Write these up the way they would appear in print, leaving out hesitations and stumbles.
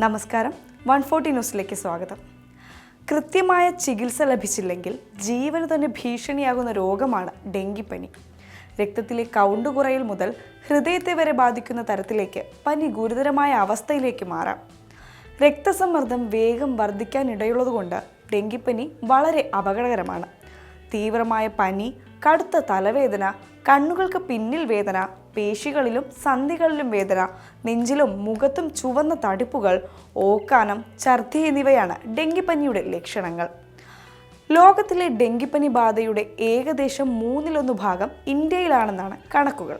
നമസ്കാരം, 140 ന്യൂസിലേക്ക് സ്വാഗതം. കൃത്യമായ ചികിത്സ ലഭിച്ചില്ലെങ്കിൽ ജീവന് തന്നെ ഭീഷണിയാകുന്ന രോഗമാണ് ഡെങ്കിപ്പനി. രക്തത്തിലെ കൗണ്ട് കുറയൽ മുതൽ ഹൃദയത്തെ വരെ ബാധിക്കുന്ന തരത്തിലേക്ക് പനി ഗുരുതരമായ അവസ്ഥയിലേക്ക് മാറാം. രക്തസമ്മർദ്ദം വേഗം വർദ്ധിക്കാനിടയുള്ളതുകൊണ്ട് ഡെങ്കിപ്പനി വളരെ അപകടകരമാണ്. തീവ്രമായ പനി, കടുത്ത തലവേദന, കണ്ണുകൾക്ക് പിന്നിൽ വേദന, പേശികളിലും സന്ധികളിലും വേദന, നെഞ്ചിലും മുഖത്തും ചുവന്ന തടിപ്പുകൾ, ഓക്കാനം, ഛർദി എന്നിവയാണ് ഡെങ്കിപ്പനിയുടെ ലക്ഷണങ്ങൾ. ലോകത്തിലെ ഡെങ്കിപ്പനി ബാധയുടെ ഏകദേശം 1/3 ഭാഗം ഇന്ത്യയിലാണെന്നാണ് കണക്കുകൾ.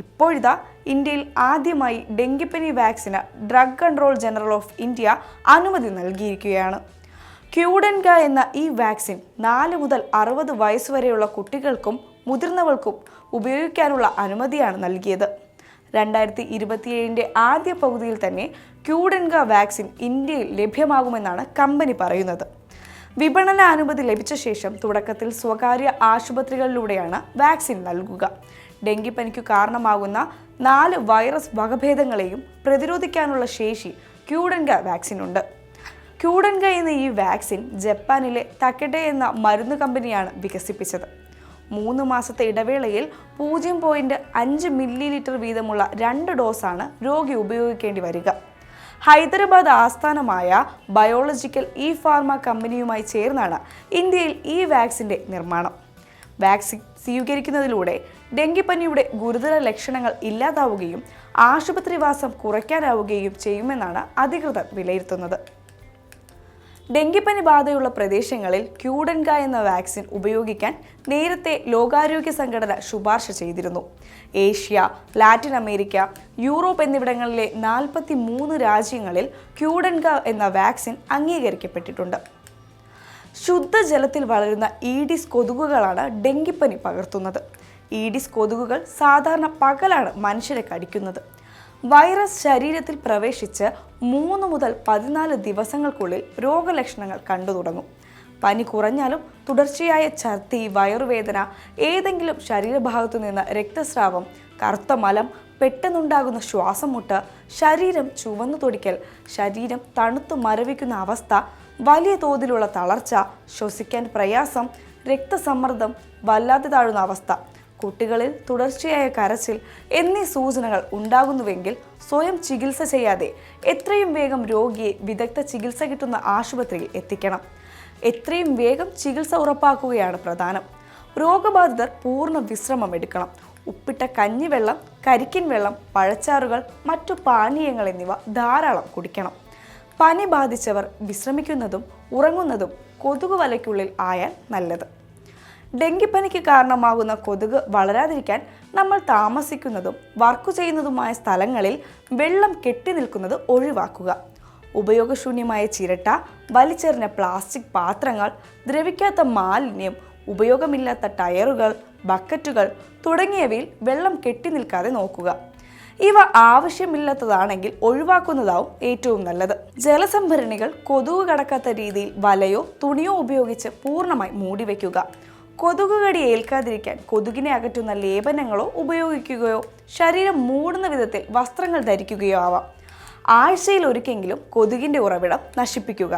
ഇപ്പോഴിതാ ഇന്ത്യയിൽ ആദ്യമായി ഡെങ്കിപ്പനി വാക്സിന് drug control general of India അനുമതി നൽകിയിരിക്കുകയാണ്. ക്യൂഡെൻഗ എന്ന ഈ വാക്സിൻ 4 മുതൽ 60 വയസ്സ് വരെയുള്ള കുട്ടികൾക്കും മുതിർന്നവർക്കും ഉപയോഗിക്കാനുള്ള അനുമതിയാണ് നൽകിയത്. 2027 ആദ്യ പകുതിയിൽ തന്നെ ക്യൂഡെൻഗ വാക്സിൻ ഇന്ത്യയിൽ ലഭ്യമാകുമെന്നാണ് കമ്പനി പറയുന്നത്. വിപണന അനുമതി ലഭിച്ച ശേഷം തുടക്കത്തിൽ സ്വകാര്യ ആശുപത്രികളിലൂടെയാണ് വാക്സിൻ നൽകുക. ഡെങ്കിപ്പനിക്കു കാരണമാകുന്ന 4 വൈറസ് വകഭേദങ്ങളെയും പ്രതിരോധിക്കാനുള്ള ശേഷി ക്യൂഡെൻഗ വാക്സിനുണ്ട്. ക്യൂഡെൻഗ എന്ന ഈ വാക്സിൻ ജപ്പാനിലെ തക്കെഡെ എന്ന മരുന്ന് കമ്പനിയാണ് വികസിപ്പിച്ചത്. 3 മാസത്തെ ഇടവേളയിൽ 0.5 മില്ലി വീതമുള്ള 2 ഡോസാണ് രോഗി ഉപയോഗിക്കേണ്ടി വരിക. ഹൈദരാബാദ് ആസ്ഥാനമായ ബയോളജിക്കൽ ഫാർമ കമ്പനിയുമായി ചേർന്നാണ് ഇന്ത്യയിൽ ഈ വാക്സിൻ്റെ നിർമ്മാണം. വാക്സിൻ സ്വീകരിക്കുന്നതിലൂടെ ഡെങ്കിപ്പനിയുടെ ഗുരുതര ലക്ഷണങ്ങൾ ഇല്ലാതാവുകയും ആശുപത്രിവാസം കുറയ്ക്കാനാവുകയും ചെയ്യുമെന്നാണ് അധികൃതർ വിലയിരുത്തുന്നത്. ഡെങ്കിപ്പനി ബാധയുള്ള പ്രദേശങ്ങളിൽ ക്യൂഡെൻഗ എന്ന വാക്സിൻ ഉപയോഗിക്കാൻ നേരത്തെ ലോകാരോഗ്യ സംഘടന ശുപാർശ ചെയ്തിരുന്നു. ഏഷ്യ, ലാറ്റിൻ അമേരിക്ക, യൂറോപ്പ് എന്നിവിടങ്ങളിലെ 43 രാജ്യങ്ങളിൽ ക്യൂഡെൻഗ എന്ന വാക്സിൻ അംഗീകരിക്കപ്പെട്ടിട്ടുണ്ട്. ശുദ്ധജലത്തിൽ വളരുന്ന ഈഡിസ് കൊതുകുകളാണ് ഡെങ്കിപ്പനി പകർത്തുന്നത്. ഈഡിസ് കൊതുകുകൾ സാധാരണ പകലാണ് മനുഷ്യരെ കടിക്കുന്നത്. വൈറസ് ശരീരത്തിൽ പ്രവേശിച്ച് 3 മുതൽ 14 ദിവസങ്ങൾക്കുള്ളിൽ രോഗലക്ഷണങ്ങൾ കണ്ടു തുടങ്ങും. പനി കുറഞ്ഞാലും തുടർച്ചയായ ഛർദി, വയറുവേദന, ഏതെങ്കിലും ശരീരഭാഗത്തു നിന്ന് രക്തസ്രാവം, കറുത്ത മലം, പെട്ടെന്നുണ്ടാകുന്ന ശ്വാസം മുട്ട്, ശരീരം ചുവന്നു തൊടിക്കൽ, ശരീരം തണുത്തു മരവിക്കുന്ന അവസ്ഥ, വലിയ തോതിലുള്ള തളർച്ച, ശ്വസിക്കാൻ പ്രയാസം, രക്തസമ്മർദ്ദം വല്ലാതെ താഴുന്ന അവസ്ഥ, കുട്ടികളിൽ തുടർച്ചയായ കരച്ചിൽ എന്നീ സൂചനകൾ ഉണ്ടാകുന്നുവെങ്കിൽ സ്വയം ചികിത്സ ചെയ്യാതെ എത്രയും വേഗം രോഗിയെ വിദഗ്ധ ചികിത്സ കിട്ടുന്ന ആശുപത്രിയിൽ എത്തിക്കണം. എത്രയും വേഗം ചികിത്സ ഉറപ്പാക്കുകയാണ് പ്രധാനം. രോഗബാധിതർ പൂർണ്ണ വിശ്രമം എടുക്കണം. ഉപ്പിട്ട കഞ്ഞിവെള്ളം, കരിക്കിൻ വെള്ളം, പഴച്ചാറുകൾ, മറ്റു പാനീയങ്ങൾ എന്നിവ ധാരാളം കുടിക്കണം. പനി ബാധിച്ചവർ വിശ്രമിക്കുന്നതും ഉറങ്ങുന്നതും കൊതുക് വലയ്ക്കുള്ളിൽ ആയാൽ നല്ലത്. ഡെങ്കിപ്പനിക്ക് കാരണമാകുന്ന കൊതുക് വളരാതിരിക്കാൻ നമ്മൾ താമസിക്കുന്നതും വർക്ക് ചെയ്യുന്നതുമായ സ്ഥലങ്ങളിൽ വെള്ളം കെട്ടി നിൽക്കുന്നത് ഒഴിവാക്കുക. ഉപയോഗശൂന്യമായ ചിരട്ട, വലിച്ചെറിഞ്ഞ പ്ലാസ്റ്റിക് പാത്രങ്ങൾ, ദ്രവിക്കാത്ത മാലിന്യം, ഉപയോഗമില്ലാത്ത ടയറുകൾ, ബക്കറ്റുകൾ തുടങ്ങിയവയിൽ വെള്ളം കെട്ടി നിൽക്കാതെ നോക്കുക. ഇവ ആവശ്യമില്ലാത്തതാണെങ്കിൽ ഒഴിവാക്കുന്നതാവും ഏറ്റവും നല്ലത്. ജലസംഭരണികൾ കൊതുക് കടക്കാത്ത രീതിയിൽ വലയോ തുണിയോ ഉപയോഗിച്ച് പൂർണ്ണമായി മൂടിവെക്കുക. കൊതുക് കടി ഏൽക്കാതിരിക്കാൻ കൊതുകിനെ അകറ്റുന്ന ലേപനങ്ങളോ ഉപയോഗിക്കുകയോ ശരീരം മൂടുന്ന വിധത്തിൽ വസ്ത്രങ്ങൾ ധരിക്കുകയോ ആവാം. ആഴ്ചയിൽ ഒരിക്കലെങ്കിലും കൊതുകിൻ്റെ ഉറവിടം നശിപ്പിക്കുക.